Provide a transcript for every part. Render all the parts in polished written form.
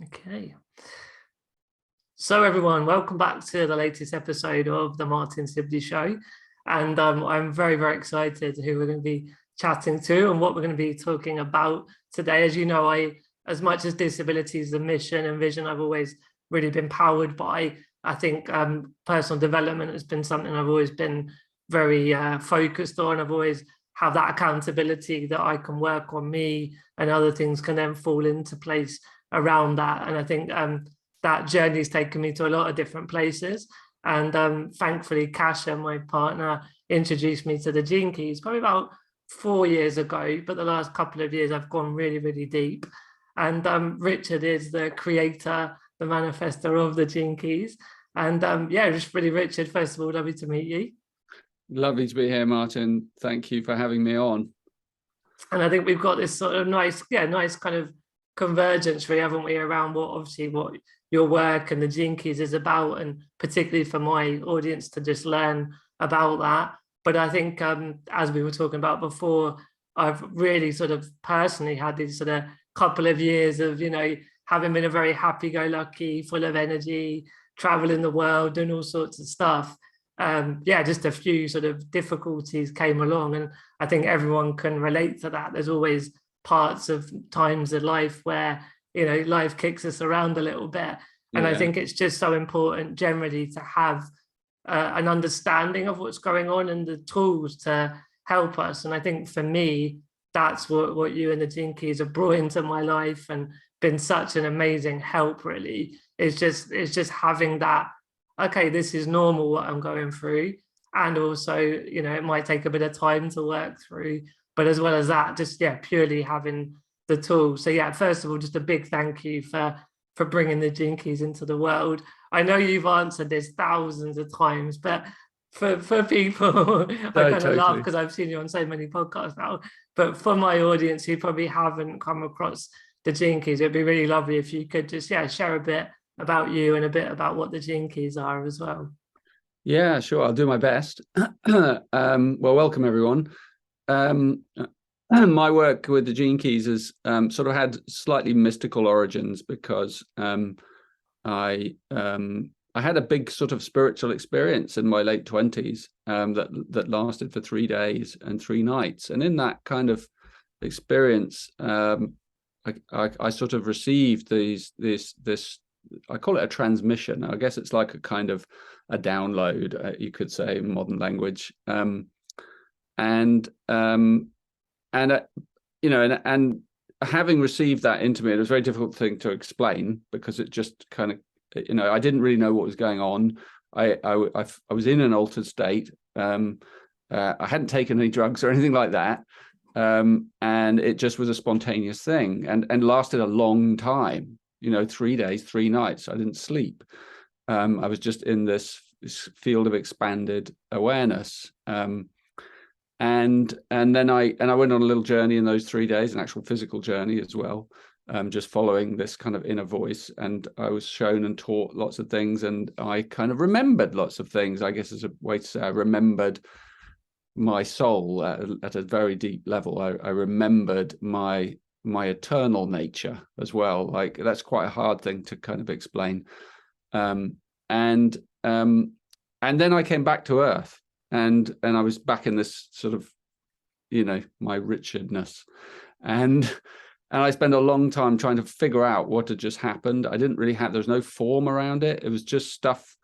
Okay. So everyone, welcome back to the latest episode of the Martin Sibley Show. And I'm very, very excited who we're going to be chatting to and what we're going to be talking about today. As you know, as much as disability is the mission and vision, I've always really been powered by. I think personal development has been something I've always been very focused on. I've always have that accountability that I can work on me and other things can then fall into place around that. And I think that journey has taken me to a lot of different places. And thankfully, Kasha, my partner, introduced me to the Gene Keys probably about 4 years ago. But the last couple of years, I've gone really, really deep. And Richard is the creator, the manifestor of the Gene Keys. And yeah, just really, Richard, first of all, lovely to meet you. Lovely to be here, Martin. Thank you for having me on. And I think we've got this sort of nice kind of convergence, really, haven't we, around what your work and the Gene Keys is about, and particularly for my audience to just learn about that. But I think, as we were talking about before, I've really sort of personally had these sort of couple of years of, having been a very happy-go-lucky, full of energy, traveling the world, doing all sorts of stuff. Just a few sort of difficulties came along, and I think everyone can relate to that. There's always parts of times of life where life kicks us around a little bit, and I think it's just so important generally to have an understanding of what's going on and the tools to help us. And I think for me, that's what you and the Gene Keys have brought into my life and been such an amazing help. Really, it's just having that. Okay, this is normal what I'm going through, and also it might take a bit of time to work through. But as well as that, just purely having the tools. So first of all, just a big thank you for bringing the Gene Keys into the world. I know you've answered this thousands of times, but for people, I kind of laugh because I've seen you on so many podcasts now. But for my audience who probably haven't come across the Gene Keys, it'd be really lovely if you could just share a bit about you and a bit about what the Gene Keys are as well. Yeah, sure. I'll do my best. Well, welcome everyone. My work with the Gene Keys has sort of had slightly mystical origins because I had a big sort of spiritual experience in my late 20s that lasted for 3 days and 3 nights. And in that kind of experience, I sort of received this I call it a transmission. I guess it's like a kind of a download, you could say, in modern language. And having received that into me, it was a very difficult thing to explain because it just kind of, I didn't really know what was going on. I was in an altered state. I hadn't taken any drugs or anything like that. And it just was a spontaneous thing and lasted a long time. 3 days, 3 nights. I didn't sleep. I was just in this field of expanded awareness. And then I went on a little journey in those 3 days, an actual physical journey as well, just following this kind of inner voice. And I was shown and taught lots of things, and I kind of remembered lots of things. I guess as a way to say, I remembered my soul at a very deep level. I remembered my eternal nature as well. Like, that's quite a hard thing to kind of explain. And then I came back to Earth, and I was back in this sort of, my Richardness, and I spent a long time trying to figure out what had just happened. I didn't really have, there was no form around it. It was just stuff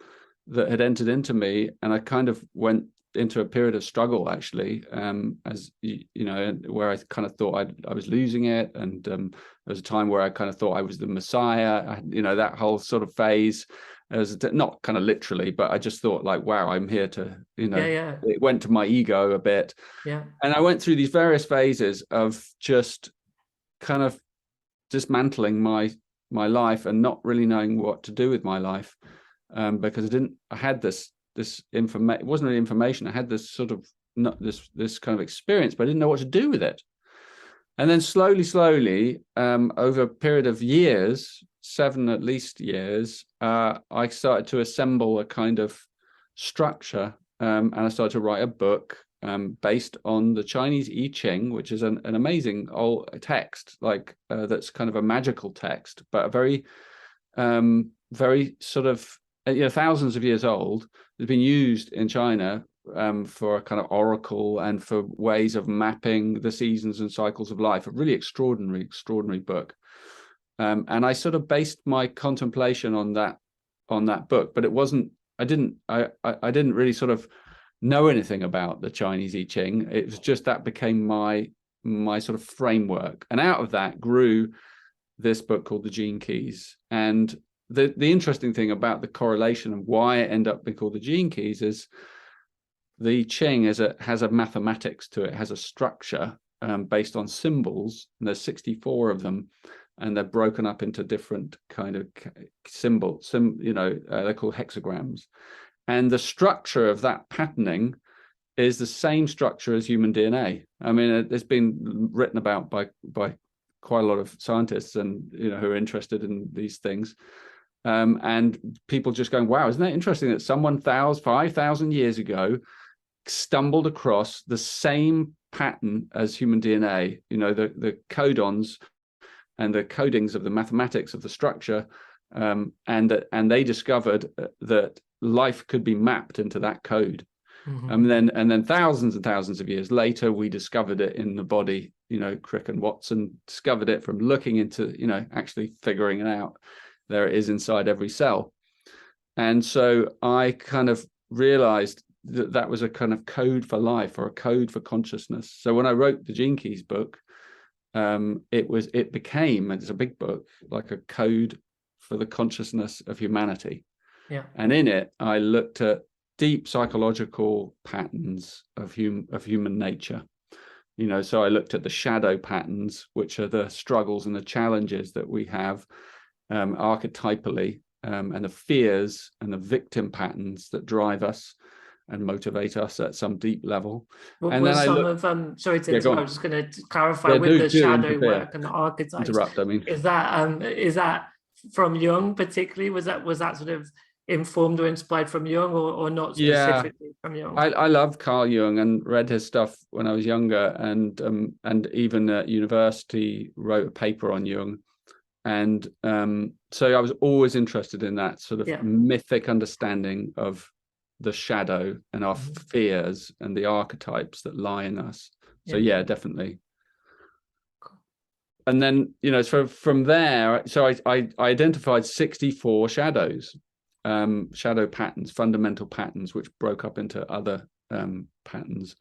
that had entered into me, and I kind of went into a period of struggle, actually, as where I kind of thought I was losing it, and there was a time where I kind of thought I was the Messiah. That whole sort of phase. As not kind of literally, but I just thought, like, wow, I'm here to, It went to my ego a bit. Yeah. And I went through these various phases of just kind of dismantling my life and not really knowing what to do with my life, because I had this information. It wasn't really information. I had this sort of this kind of experience, but I didn't know what to do with it. And then slowly, over a period of years, 7 at least years, I started to assemble a kind of structure, and I started to write a book, based on the Chinese I Ching, which is an amazing old text, like that's kind of a magical text, but a very, very sort of, thousands of years old. It's been used in China for a kind of oracle and for ways of mapping the seasons and cycles of life. A really extraordinary book. And I sort of based my contemplation on that book, but it wasn't. I didn't really sort of know anything about the Chinese I Ching. It was just that became my sort of framework, and out of that grew this book called The Gene Keys. And the interesting thing about the correlation and why it ended up being called The Gene Keys is the Ching has a mathematics to it, has a structure based on symbols, and there's 64 of them, and they're broken up into different kind of symbols. They're called hexagrams. And the structure of that patterning is the same structure as human DNA. I mean, it's been written about by quite a lot of scientists and who are interested in these things. And people just going, wow, isn't that interesting that someone 5,000 years ago stumbled across the same pattern as human DNA, the codons and the codings of the mathematics of the structure, and they discovered that life could be mapped into that code. And then thousands and thousands of years later, we discovered it in the body. Crick and Watson discovered it from looking into, actually figuring it out. There it is inside every cell. And so I kind of realized that was a kind of code for life, or a code for consciousness. So when I wrote the Gene Keys book, it became, it's a big book, like a code for the consciousness of humanity. Yeah. And in it, I looked at deep psychological patterns of human nature. So I looked at the shadow patterns, which are the struggles and the challenges that we have archetypally, and the fears and the victim patterns that drive us and motivate us at some deep level. What and was then some of sorry to interrupt, I'm just going to clarify with the shadow work and the archetypes. Interrupt, I mean. Is that from Jung particularly? Was that sort of informed or inspired from Jung, or not specifically from Jung? I love Carl Jung and read his stuff when I was younger, and even at university wrote a paper on Jung. And so I was always interested in that sort of mythic understanding of the shadow and our fears and the archetypes that lie in us. So definitely. Cool. And then, so from there, so I identified 64 shadows, shadow patterns, fundamental patterns, which broke up into other patterns.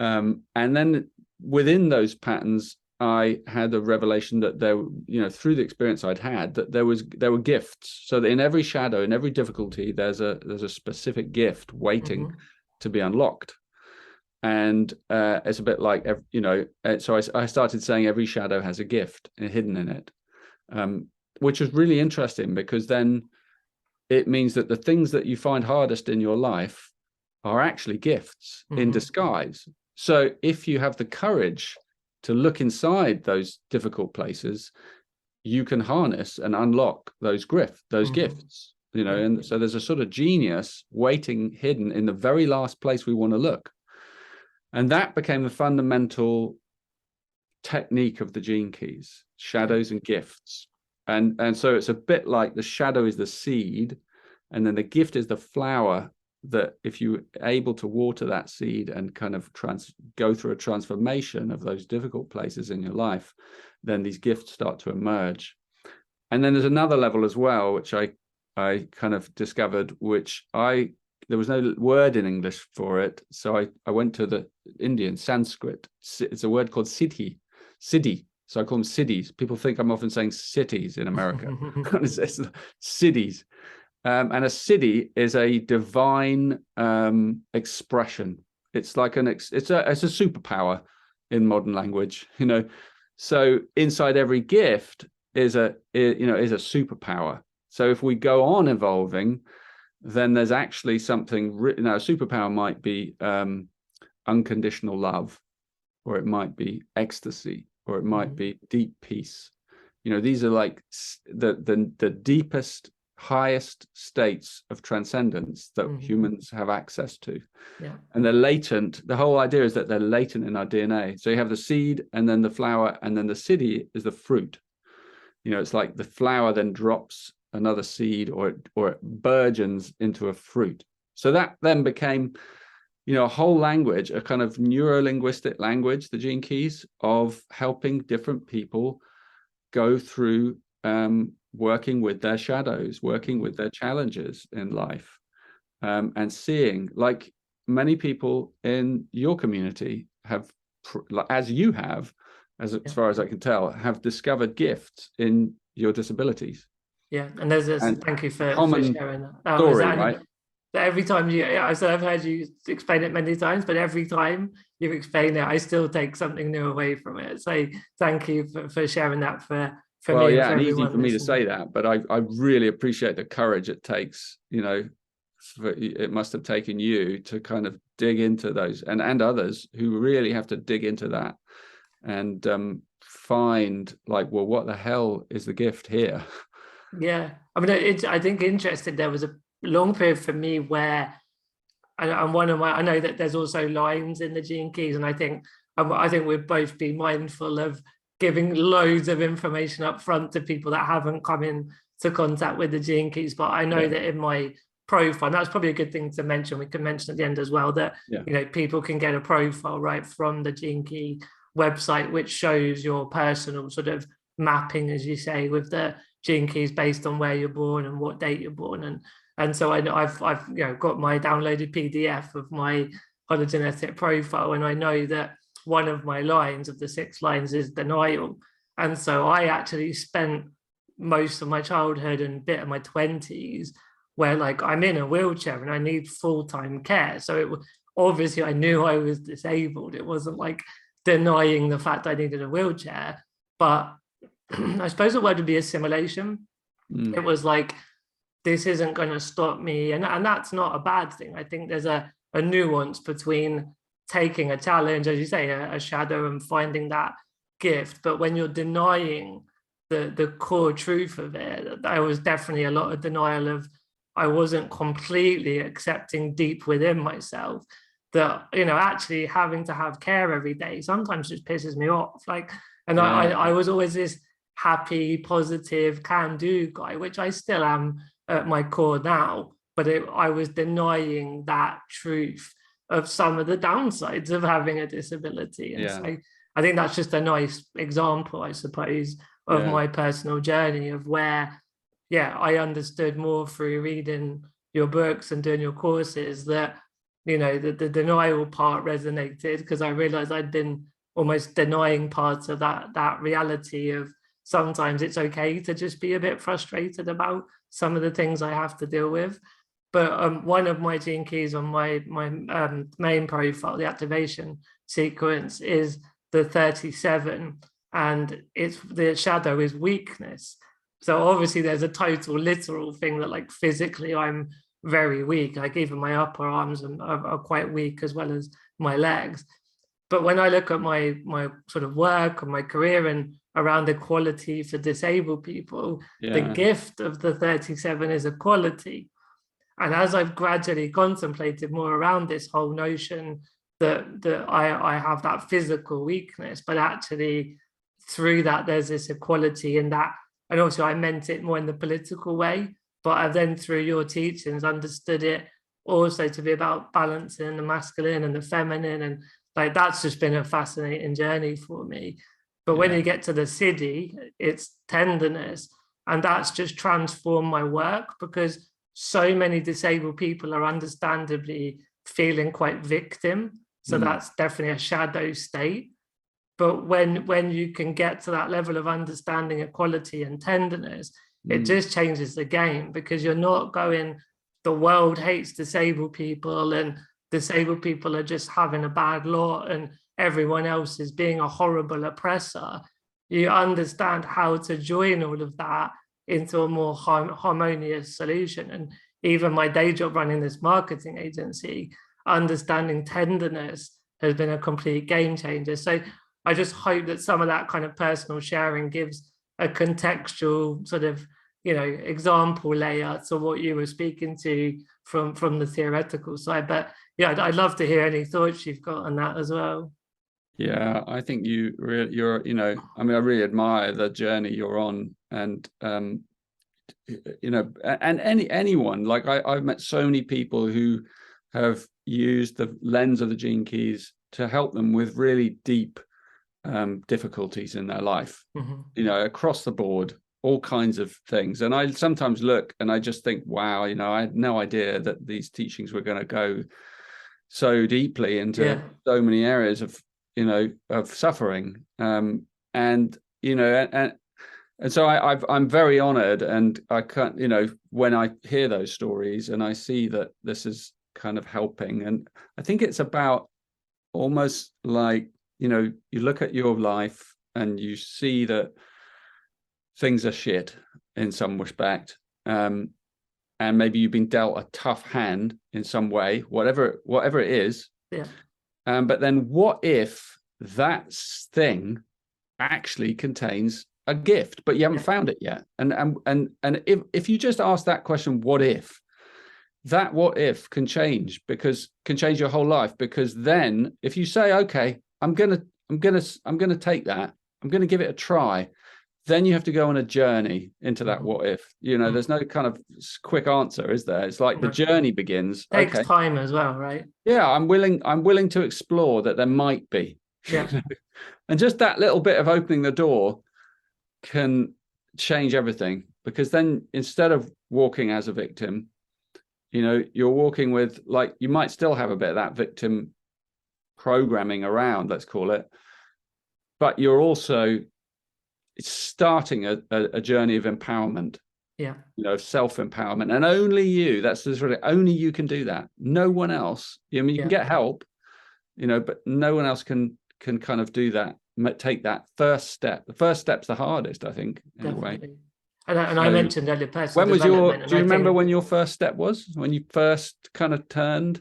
And then within those patterns, I had a revelation that there, through the experience I'd had, that there were gifts. So that in every shadow, in every difficulty, there's a specific gift waiting to be unlocked. And it's a bit like, so I started saying every shadow has a gift hidden in it, which is really interesting, because then it means that the things that you find hardest in your life are actually gifts in disguise. So if you have the courage to look inside those difficult places, you can harness and unlock those gifts, and so there's a sort of genius waiting hidden in the very last place we want to look. And that became the fundamental technique of the Gene Keys, shadows and gifts. And so it's a bit like the shadow is the seed, and then the gift is the flower, that if you're able to water that seed and kind of go through a transformation of those difficult places in your life, then these gifts start to emerge. And then there's another level as well, which I kind of discovered, there was no word in English for it. So I went to the Indian Sanskrit. It's a word called siddhi. So I call them siddhis. People think I'm often saying cities in America. It's siddhis. And a siddhi is a divine expression. It's like it's a superpower in modern language, So inside every gift is a superpower. So if we go on evolving, then there's actually something. A superpower might be unconditional love, or it might be ecstasy, or it might be deep peace. These are like the deepest highest states of transcendence that humans have access to. Yeah. And they're latent. The whole idea is that they're latent in our DNA. So you have the seed and then the flower, and then the seed is the fruit. You know, it's like the flower then drops another seed, or it burgeons into a fruit. So that then became, you know, a whole language, a kind of neuro-linguistic language, the gene keys, of helping different people go through working with their shadows, working with their challenges in life, and seeing, like many people in your community have, as you have, as far as I can tell, have discovered gifts in your disabilities. Yeah, and there's this. And thank you for sharing that. Story, right? Every time I've heard you explain it many times, but every time you explain it, I still take something new away from it. So thank you for sharing that for well, me. Yeah, and easy for me to say that, but I really appreciate the courage it takes. You know, it must have taken you to kind of dig into those, and others who really have to dig into that and find, like, well, what the hell is the gift here? Yeah, I mean, I think interesting. There was a long period for me where, and I know that there's also lines in the gene keys, and I think we'd both be mindful of giving loads of information up front to people that haven't come in to contact with the gene keys. But I know that in my profile, and that's probably a good thing to mention, we can mention at the end as well, that you know, people can get a profile right from the gene key website, which shows your personal sort of mapping, as you say, with the gene keys based on where you're born and what date you're born. And so I've you know, got my downloaded PDF of my hologenetic profile, and I know that one of my lines of the 6 lines is denial. And so I actually spent most of my childhood and a bit of my 20s where, like, I'm in a wheelchair and I need full-time care. So obviously I knew I was disabled. It wasn't like denying the fact I needed a wheelchair, but I suppose the word would be assimilation. It was like, this isn't going to stop me. And that's not a bad thing. I think there's a nuance between taking a challenge, as you say, a shadow, and finding that gift. But when you're denying the core truth of it, there was definitely a lot of denial of, I wasn't completely accepting deep within myself that, you know, actually having to have care every day sometimes just pisses me off. Like, and I was always this happy, positive, can-do guy, which I still am at my core now, but I was denying that truth of some of the downsides of having a disability. And so I think that's just a nice example, I suppose, of my personal journey of where, I understood more through reading your books and doing your courses that, you know, the denial part resonated, because I realized I'd been almost denying parts of that reality of sometimes it's okay to just be a bit frustrated about some of the things I have to deal with. But one of my gene keys on my main profile, the activation sequence, is the 37, and it's the shadow is weakness. So obviously there's a total literal thing that, like, physically I'm very weak. Like, even my upper arms are quite weak, as well as my legs. But when I look at my sort of work and my career and around equality for disabled people, the gift of the 37 is equality. And as I've gradually contemplated more around this whole notion that I have that physical weakness, but actually through that there's this equality in that. And also I meant it more in the political way, but I've then through your teachings understood it also to be about balancing the masculine and the feminine. And like, that's just been a fascinating journey for me. But when you get to the city, it's tenderness. And that's just transformed my work, because so many disabled people are understandably feeling quite victim. So that's definitely a shadow state. But when you can get to that level of understanding, equality and tenderness, it just changes the game, because you're not going, the world hates disabled people and disabled people are just having a bad lot and everyone else is being a horrible oppressor. You understand how to join all of that into a more harmonious solution. And even my day job running this marketing agency, understanding tenderness has been a complete game changer. So I just hope that some of that kind of personal sharing gives a contextual sort of, example layer to what you were speaking to from the theoretical side. But yeah, I'd love to hear any thoughts you've got on that as well. Yeah, I think you're, I mean, I really admire the journey you're on, and and anyone, like I've met so many people who have used the lens of the gene keys to help them with really deep difficulties in their life, across the board, all kinds of things. And I sometimes look and I just think, wow, I had no idea that these teachings were going to go so deeply into so many areas of suffering, and so I'm very honored, and I can't, when I hear those stories and I see that this is kind of helping. And I think it's about almost like, you look at your life and you see that things are shit in some respect, and maybe you've been dealt a tough hand in some way, whatever it is. But then what if that thing actually contains a gift, but you haven't found it yet? And if you just ask that question, what if can change your whole life. Because then if you say, okay, I'm gonna take that, I'm gonna give it a try, then you have to go on a journey into that what if. There's no kind of quick answer, is there? It's like the journey begins. Takes time as well, right? Yeah, I'm willing to explore that there might be. And just that little bit of opening the door can change everything, because then instead of walking as a victim, you're walking with, like, you might still have a bit of that victim programming around, let's call it, but you're also starting a journey of empowerment, of self-empowerment. And only you, only you can do that. No one else. I mean, you can get help, but no one else can kind of do that, take that first step. The first step's the hardest, I think, anyway. And I mentioned earlier personal when was development. do you remember when your first step was, when you first kind of turned?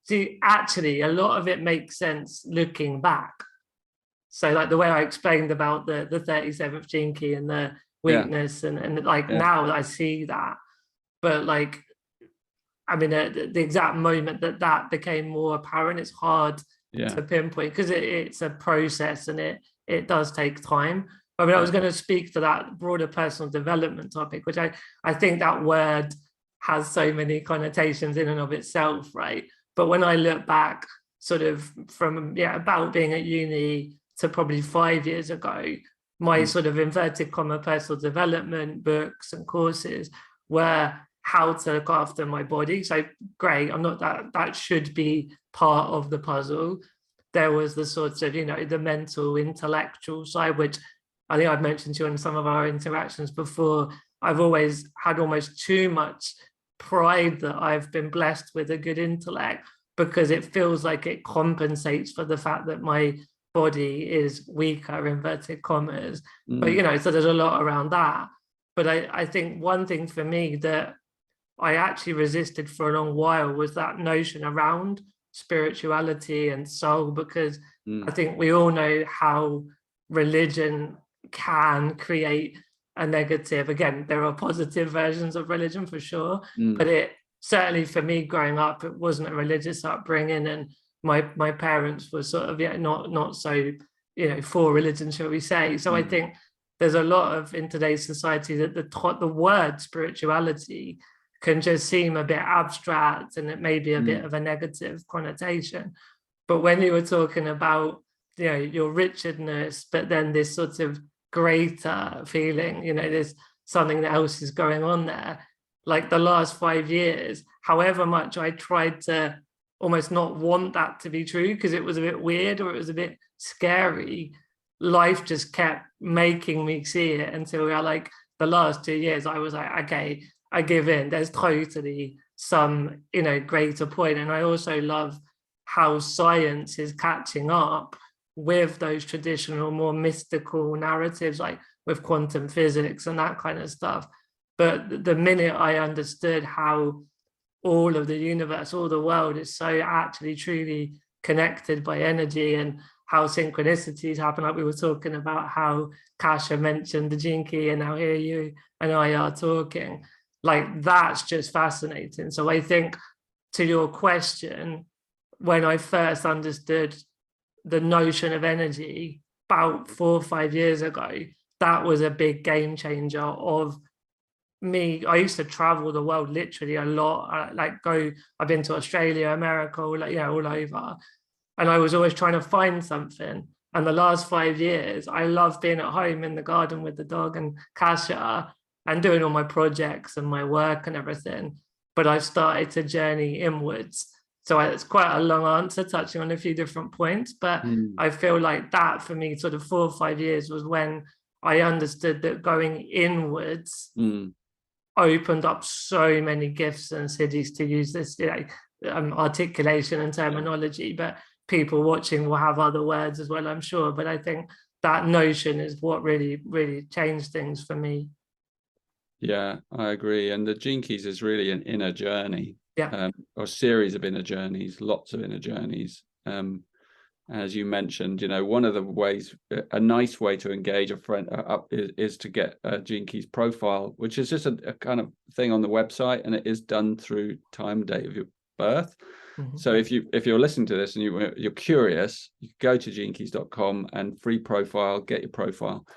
See, actually, a lot of it makes sense looking back. So like the way I explained about the 37th gene key and the weakness, and like now I see that. But like, I mean, the exact moment that became more apparent, it's hard to pinpoint, because it's a process and it does take time. I mean, I was going to speak to that broader personal development topic, which I think that word has so many connotations in and of itself, right? But when I look back sort of from, about being at uni to probably 5 years ago, my sort of inverted comma personal development books and courses were how to look after my body. So great, I'm not that should be part of the puzzle. There was the sort of, the mental, intellectual side, which I think I've mentioned to you in some of our interactions before. I've always had almost too much pride that I've been blessed with a good intellect, because it feels like it compensates for the fact that my body is weaker, inverted commas. But, so there's a lot around that. But I think one thing for me that I actually resisted for a long while was that notion around spirituality and soul, because I think we all know how religion can create a negative. Again, there are positive versions of religion for sure, but it certainly, for me growing up, it wasn't a religious upbringing, and my parents were sort of not so for religion, shall we say. So I think there's a lot of, in today's society, that the word spirituality can just seem a bit abstract, and it may be a bit of a negative connotation. But when you were talking about your Richardness, but then this sort of greater feeling, there's something else is going on there. Like the last 5 years, however much I tried to almost not want that to be true, because it was a bit weird or it was a bit scary, life just kept making me see it, until like the last 2 years I was like, okay, I give in. There's totally some greater point. And I also love how science is catching up with those traditional, more mystical narratives, like with quantum physics and that kind of stuff. But the minute I understood how all of the universe, all the world is so actually truly connected by energy, and how synchronicities happen. Like we were talking about how Kasha mentioned the gene key, and now here you and I are talking. Like that's just fascinating. So I think, to your question, when I first understood the notion of energy about 4 or 5 years ago, that was a big game changer of me. I used to travel the world literally a lot. I've been to Australia, America, all over. And I was always trying to find something. And the last 5 years, I love being at home in the garden with the dog and Kasha and doing all my projects and my work and everything. But I've started to journey inwards. So it's quite a long answer, touching on a few different points. But I feel like that for me, sort of 4 or 5 years, was when I understood that going inwards opened up so many gifts and cities, to use this articulation and terminology. But people watching will have other words as well, I'm sure. But I think that notion is what really, really changed things for me. Yeah, I agree. And the Gene Keys is really an inner journey, or a series of inner journeys, lots of inner journeys. As you mentioned, one of the ways, a nice way to engage a friend is to get a Gene Keys profile, which is just a kind of thing on the website, and it is done through time, date of your birth. So if you're listening to this and you're curious, you go to genekeys.com and free profile, get your profile.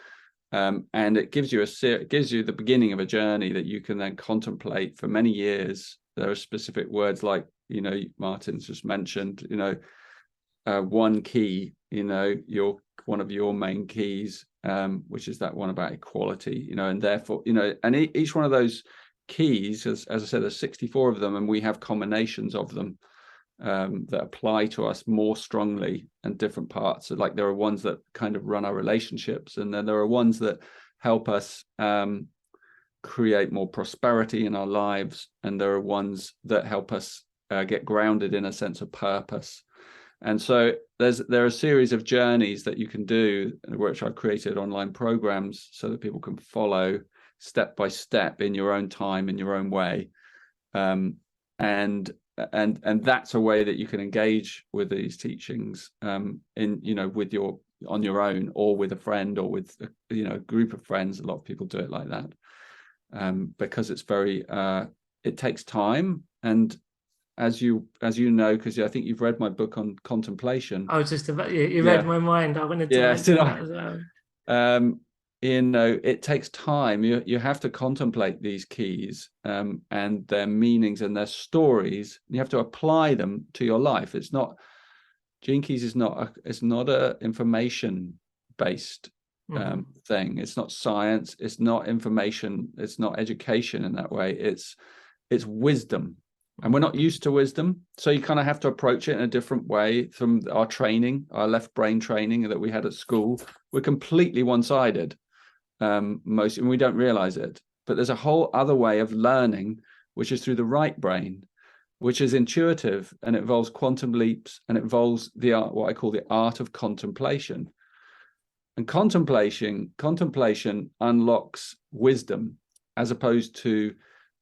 And it gives you the beginning of a journey that you can then contemplate for many years. There are specific words like, Martin's just mentioned, one key, one of your main keys, which is that one about equality, and therefore, and each one of those keys, as I said, there's 64 of them, and we have combinations of them that apply to us more strongly in different parts. So like there are ones that kind of run our relationships, and then there are ones that help us create more prosperity in our lives, and there are ones that help us get grounded in a sense of purpose. And so there are a series of journeys that you can do, which I've created online programs so that people can follow step by step in your own time, in your own way. And that's a way that you can engage with these teachings on your own, or with a friend, or with a group of friends. A lot of people do it like that because it's very it takes time. And as you know, because I think you've read my book on contemplation. I was just about you read my mind. I wanted to mention that as well. It takes time. You have to contemplate these keys and their meanings and their stories. You have to apply them to your life. It's not, Gene Keys is not a information based thing. It's not science. It's not information. It's not education in that way. It's wisdom. And we're not used to wisdom. So you kind of have to approach it in a different way from our training, our left brain training that we had at school. We're completely one-sided. And we don't realize it. But there's a whole other way of learning, which is through the right brain, which is intuitive, and it involves quantum leaps, and it involves the art, what I call the art of contemplation. And contemplation unlocks wisdom, as opposed to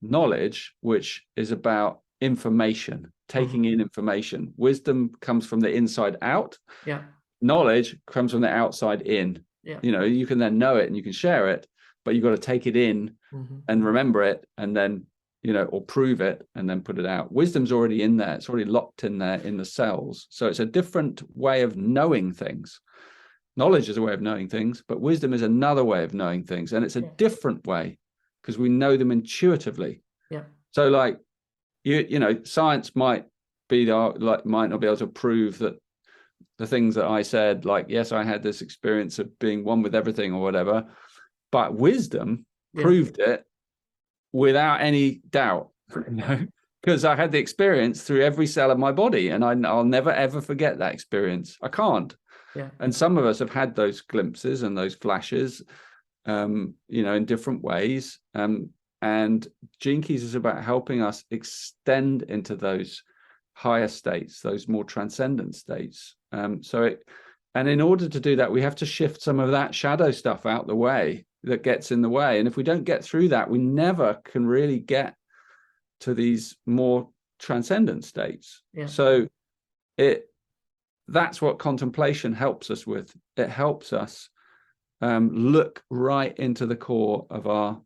knowledge, which is about information, taking in information. Wisdom comes from the inside out. Yeah. Knowledge comes from the outside in. Yeah. You can then know it and you can share it, but you've got to take it in and remember it, and then or prove it and then put it out. Wisdom's already in there. It's already locked in there in the cells. So it's a different way of knowing things. Knowledge is a way of knowing things, but wisdom is another way of knowing things, and it's a different way because we know them intuitively. Yeah. So like science might not be able to prove that the things that I said, like, yes, I had this experience of being one with everything or whatever, but wisdom proved it without any doubt, because I had the experience through every cell of my body, and I'll never, ever forget that experience. I can't. Yeah. And some of us have had those glimpses and those flashes, in different ways. And Gene Keys is about helping us extend into those higher states, those more transcendent states. And in order to do that, we have to shift some of that shadow stuff out the way that gets in the way. And if we don't get through that, we never can really get to these more transcendent states. Yeah. So that's what contemplation helps us with. It helps us look right into the core of our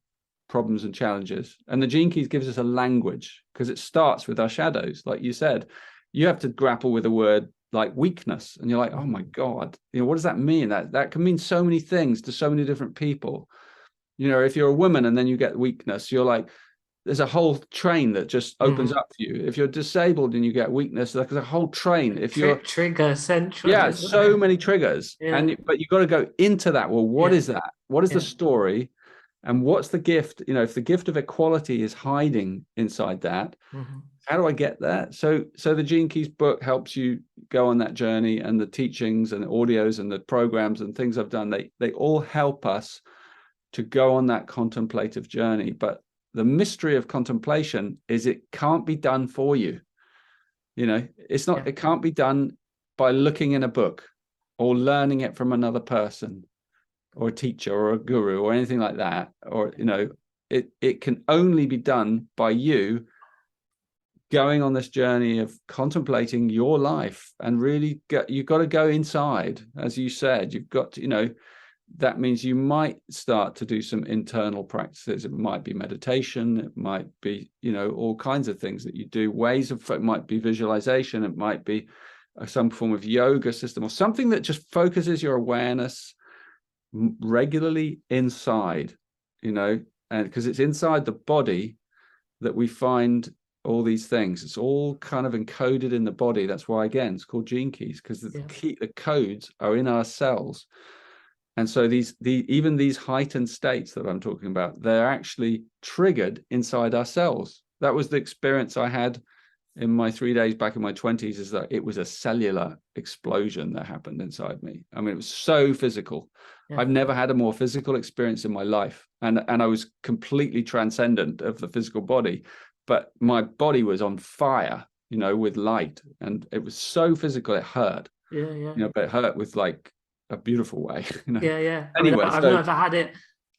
problems and challenges. And the Gene Keys gives us a language, because it starts with our shadows. Like you said, you have to grapple with a word like weakness, and you're like, oh my God, what does that mean? That can mean so many things to so many different people. If you're a woman and then you get weakness, you're like, there's a whole train that just opens up for you. If you're disabled and you get weakness, there's a whole train. If you're trigger central, yeah, so many triggers. Yeah. But you've got to go into that. Well, what is that? What is the story? And what's the gift? If the gift of equality is hiding inside that, how do I get that? So the Gene Keys book helps you go on that journey, and the teachings and the audios and the programs and things I've done, they all help us to go on that contemplative journey. But the mystery of contemplation is it can't be done for you. It's not, it can't be done by looking in a book or learning it from another person or a teacher or a guru or anything like that. Or, it can only be done by you going on this journey of contemplating your life, and really you've got to go inside. As you said, you've got to, that means you might start to do some internal practices. It might be meditation. It might be, all kinds of things that you do. It might be visualization. It might be some form of yoga system, or something that just focuses your awareness regularly inside, and because it's inside the body that we find all these things. It's all kind of encoded in the body. That's why, again, it's called Gene Keys, because the codes are in our cells. And so even these heightened states that I'm talking about, they're actually triggered inside our cells. That was the experience I had in my 3 days back in my 20s, is that it was a cellular explosion that happened inside me. I mean, it was so physical. I've never had a more physical experience in my life. And I was completely transcendent of the physical body, but my body was on fire, with light. And it was so physical, it hurt. But it hurt with like a beautiful way. Anyway, I've never had it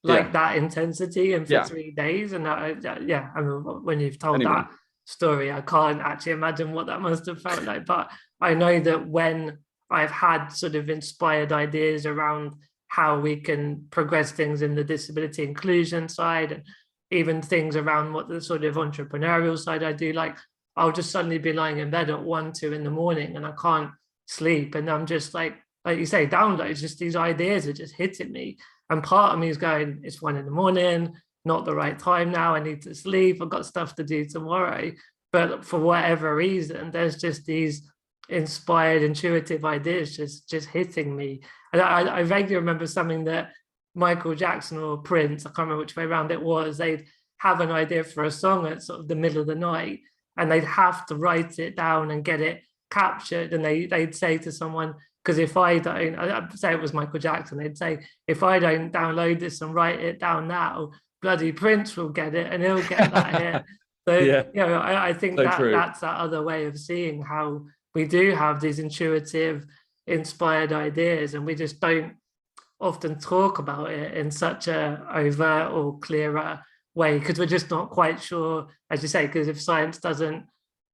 like that intensity and for 3 days. And I mean, when you've told that story, I can't actually imagine what that must have felt like. But I know that when I've had sort of inspired ideas around how we can progress things in the disability inclusion side, and even things around what the sort of entrepreneurial side I do, like I'll just suddenly be lying in bed at 1, 2 in the morning and I can't sleep, and I'm just like you say, downloads, just these ideas are just hitting me, and part of me is going, it's 1 in the morning, not the right time now, I need to sleep, I've got stuff to do tomorrow. But for whatever reason, there's just these inspired, intuitive ideas just hitting me. And I vaguely remember something that Michael Jackson or Prince, I can't remember which way around it was, they'd have an idea for a song at sort of the middle of the night, and they'd have to write it down and get it captured. And they'd say to someone, because if I don't, I'd say it was Michael Jackson, they'd say, if I don't download this and write it down now, bloody Prince will get it and he'll get that hit. So, I think so that's that other way of seeing how we do have these intuitive, inspired ideas, and we just don't often talk about it in such a overt or clearer way, because we're just not quite sure, as you say, because if science doesn't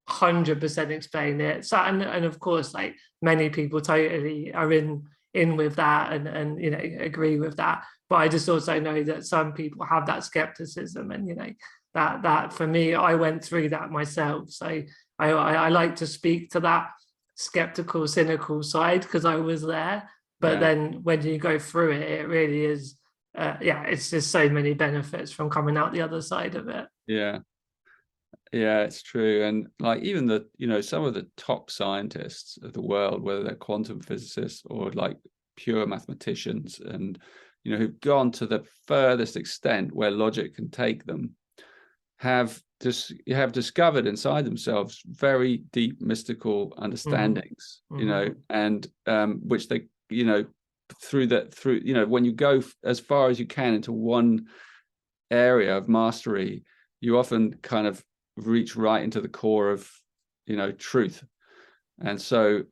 100% explain it, so and of course, like many people totally are in with that and agree with that, but I just also know that some people have that skepticism, and that for me, I went through that myself, so I like to speak to that skeptical, cynical side because I was there. But then when you go through it, it really is it's just so many benefits from coming out the other side of it. It's true. And like even some of the top scientists of the world, whether they're quantum physicists or like pure mathematicians, and who've gone to the furthest extent where logic can take them, have discovered inside themselves very deep mystical understandings, and which they through when you go as far as you can into one area of mastery, you often kind of reach right into the core of truth. And so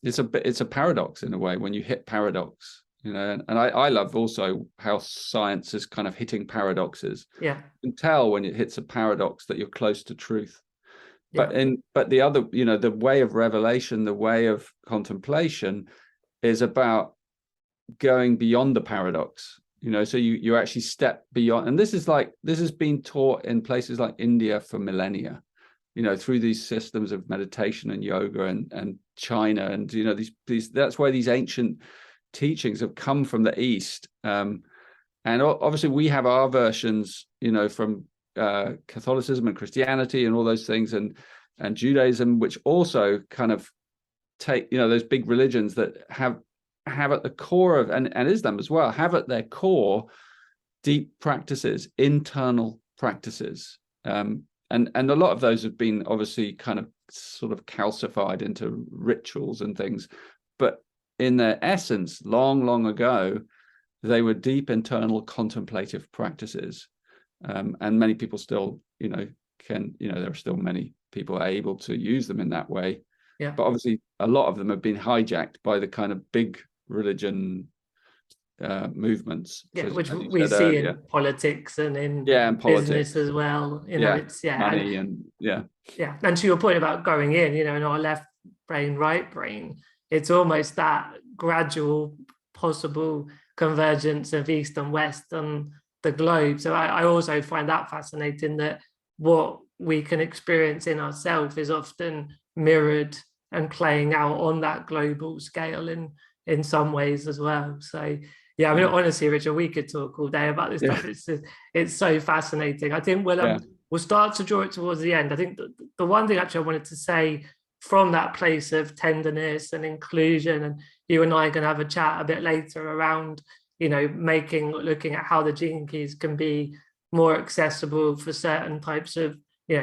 it's a paradox in a way when you hit paradox, and I love also how science is kind of hitting paradoxes. You can tell when it hits a paradox that you're close to truth. But the other, the way of revelation, the way of contemplation is about going beyond the paradox, so you actually step beyond. And this has been taught in places like India for millennia, through these systems of meditation and yoga and China, and these that's where these ancient teachings have come from the East. And obviously we have our versions, from Catholicism and Christianity and all those things, and Judaism, which also kind of take, those big religions that have at the core of, and Islam as well, have at their core deep practices, internal practices. And a lot of those have been obviously kind of sort of calcified into rituals and things. But in their essence, long ago, they were deep internal contemplative practices. And many people still, there are still many people able to use them in that way. Yeah. But obviously a lot of them have been hijacked by the kind of big religion movements. Which we see earlier in politics and in business as well. It's money and And to your point about going in our left brain, right brain, it's almost that gradual possible convergence of East and West on the globe. So I also find that fascinating, that what we can experience in ourselves is often mirrored and playing out on that global scale in some ways as well. So honestly, Richard, we could talk all day about this stuff. It's so fascinating. I think we'll start to draw it towards the end. I think the one thing actually I wanted to say from that place of tenderness and inclusion, and you and I are going to have a chat a bit later around looking at how the gene keys can be more accessible for certain types of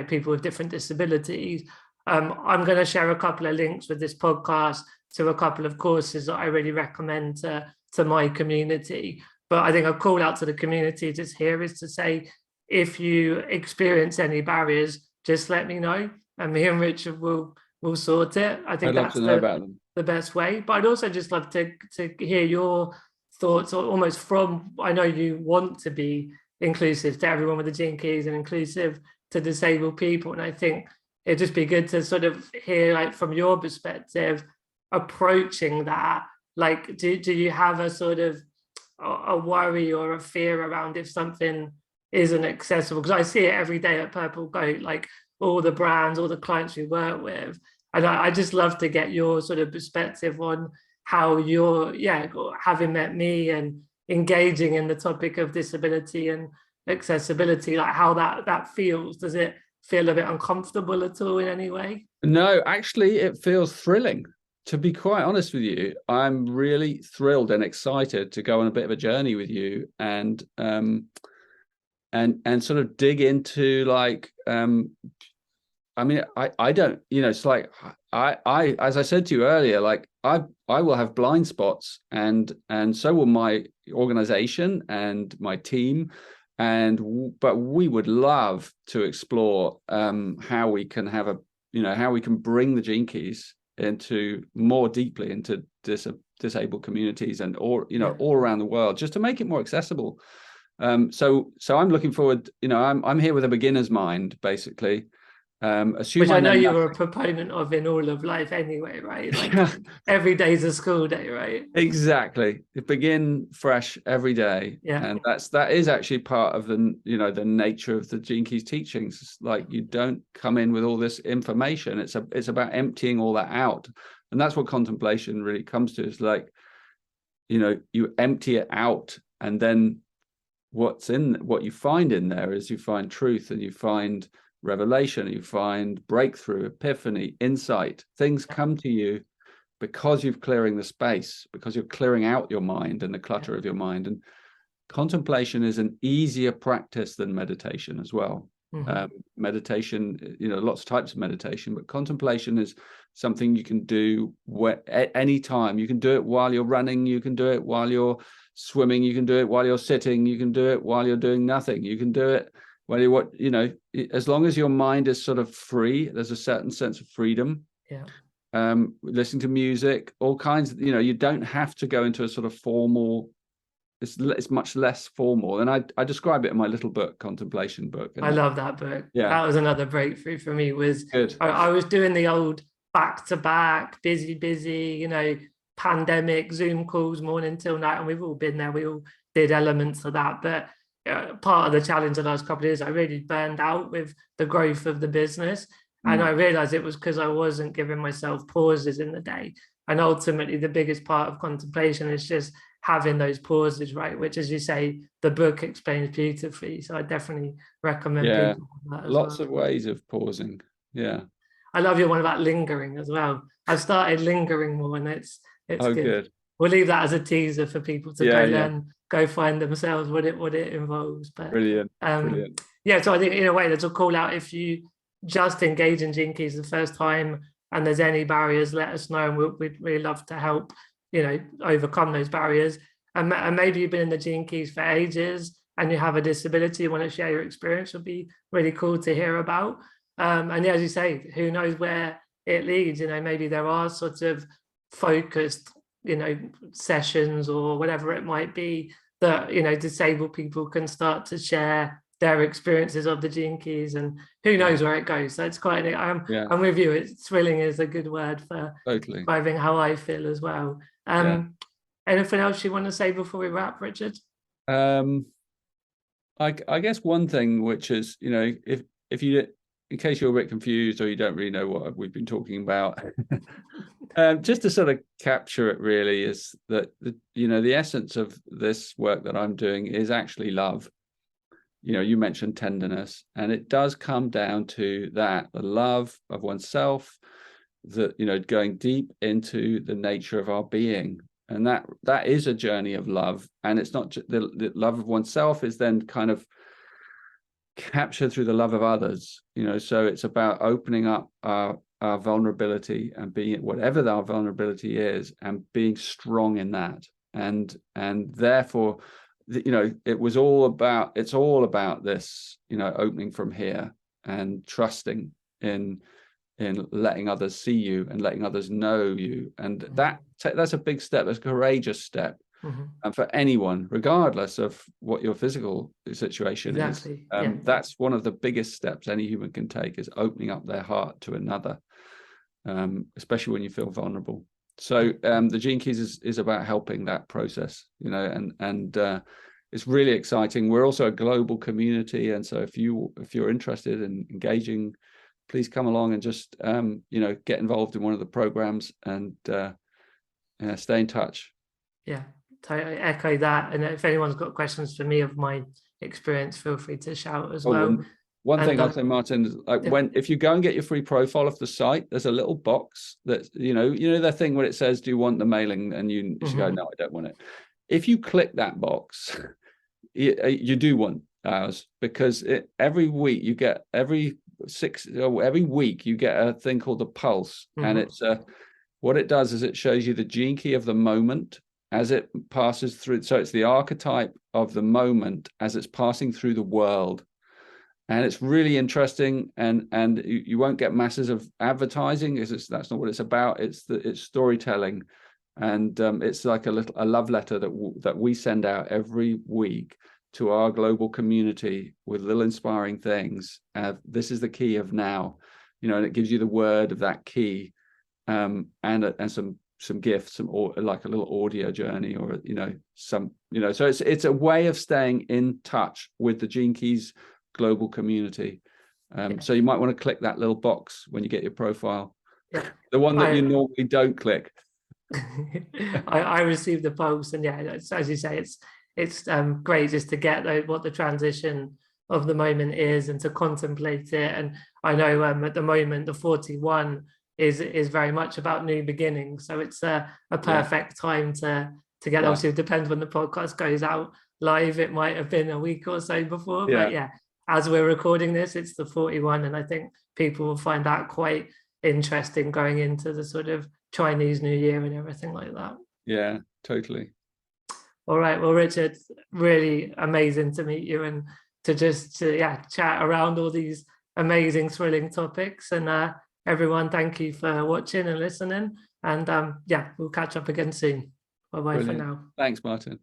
people with different disabilities. I'm going to share a couple of links with this podcast to a couple of courses that I really recommend to my community. But I think a call out to the community just here is to say, if you experience any barriers, just let me know, and me and Richard will sort it. I think that's the best way. But I'd also just love to hear your thoughts, almost from, I know you want to be inclusive to everyone with the gene keys and inclusive to disabled people, and I think it'd just be good to sort of hear, from your perspective, approaching that. Do you have a sort of a worry or a fear around if something isn't accessible? Because I see it every day at Purple Goat, all the brands, all the clients we work with, and I just love to get your sort of perspective on how you're having met me and engaging in the topic of disability and accessibility, how that feels. Does it feel a bit uncomfortable at all in any way? No, actually it feels thrilling. To be quite honest with you, I'm really thrilled and excited to go on a bit of a journey with you and sort of dig into I don't, it's I as I said to you earlier, I will have blind spots, and so will my organization and my team, but we would love to explore how we can have how we can bring the gene keys into more deeply into disabled communities and all around the world, just to make it more accessible. So I'm looking forward. I'm here with a beginner's mind, basically. Which I know you were a proponent of in all of life anyway, right? Every day's a school day, right? Exactly. Begin fresh every day. Yeah. And that is actually part of the nature of the Gene Keys teachings. You don't come in with all this information. It's about emptying all that out. And that's what contemplation really comes to, is you empty it out, and then what you find in there is you find truth, and you find revelation, you find breakthrough, epiphany, insight. Things come to you because you're clearing the space, because you're clearing out your mind and the clutter of your mind. And contemplation is an easier practice than meditation as well. Meditation, lots of types of meditation, but contemplation is something you can do at any time. You can do it while you're running, you can do it while you're swimming, you can do it while you're sitting, you can do it while you're doing nothing, you can do it as long as your mind is sort of free. There's a certain sense of freedom. Listening to music, all kinds of, you don't have to go into a sort of formal it's much less formal, and I describe it in my little book, contemplation book. And I love that book. Yeah, that was another breakthrough for me. Was good. I was doing the old back-to-back, busy, pandemic Zoom calls morning till night, and we've all been there. We all did elements of that, but part of the challenge the last couple of years, I really burned out with the growth of the business. And I realized it was because I wasn't giving myself pauses in the day. And ultimately, the biggest part of contemplation is just having those pauses, right? Which, as you say, the book explains beautifully. So I definitely recommend people that as lots well. of ways of pausing. Yeah. I love your one about lingering as well. I've started lingering more, and it's good. We'll leave that as a teaser for people to go learn, go find themselves what it involves. But brilliant. Yeah, so I think in a way, there's a call out. If you just engage in Gene Keys the first time and there's any barriers, let us know, and we'd really love to help, overcome those barriers. And maybe you've been in the Gene Keys for ages and you have a disability, you want to share your experience, would be really cool to hear about. And yeah, as you say, who knows where it leads? Maybe there are sort of focused, sessions or whatever it might be that, disabled people can start to share their experiences of the Gene Keys, and who knows where it goes. So it's quite, I'm with you. It's thrilling is a good word for describing how I feel as well. Anything else you want to say before we wrap, Richard? I guess one thing, which is, if you, in case you're a bit confused or you don't really know what we've been talking about, just to sort of capture it really, is that the essence of this work that I'm doing is actually love. You mentioned tenderness, and it does come down to that, the love of oneself, that going deep into the nature of our being, and that is a journey of love. And it's not just the love of oneself is then kind of captured through the love of others, so it's about opening up our vulnerability and being whatever our vulnerability is, and being strong in that, and therefore it's all about this, opening from here and trusting in letting others see you and letting others know you. And that's a big step. That's a courageous step. And for anyone, regardless of what your physical situation is, that's one of the biggest steps any human can take, is opening up their heart to another, especially when you feel vulnerable. So the Gene Keys is about helping that process, and it's really exciting. We're also a global community, and so if you're interested in engaging, please come along and just get involved in one of the programs and stay in touch. Yeah, I echo that. And if anyone's got questions for me of my experience, feel free to shout as well. One thing I'll say, Martin, is if you go and get your free profile off the site, there's a little box that the thing where it says, "Do you want the mailing?" And you should go, "No, I don't want it." If you click that box, you do want ours, because every week you get every week you get a thing called the Pulse, and it's what it does is it shows you the Gene Key of the moment as it passes through. So it's the archetype of the moment as it's passing through the world. And it's really interesting, and you won't get masses of advertising, because that's not what it's about. It's storytelling, and it's like a love letter that we send out every week to our global community with little inspiring things. This is the key of now, and it gives you the word of that key, and some gifts, like a little audio journey, or so it's a way of staying in touch with the Gene Keys global community. So you might want to click that little box when you get your profile, the one that you normally don't click. I received the post, and as you say, it's great just to get what the transition of the moment is and to contemplate it. And I know at the moment the 41 is very much about new beginnings, so it's a perfect time to get. Obviously, it depends when the podcast goes out live. It might have been a week or so before, but as we're recording this, it's the 41, and I think people will find that quite interesting going into the sort of Chinese New Year and everything like that. Yeah, totally. All right, well, Richard, really amazing to meet you and to chat around all these amazing, thrilling topics. And everyone, thank you for watching and listening. And we'll catch up again soon. Bye-bye for now. Thanks, Martin.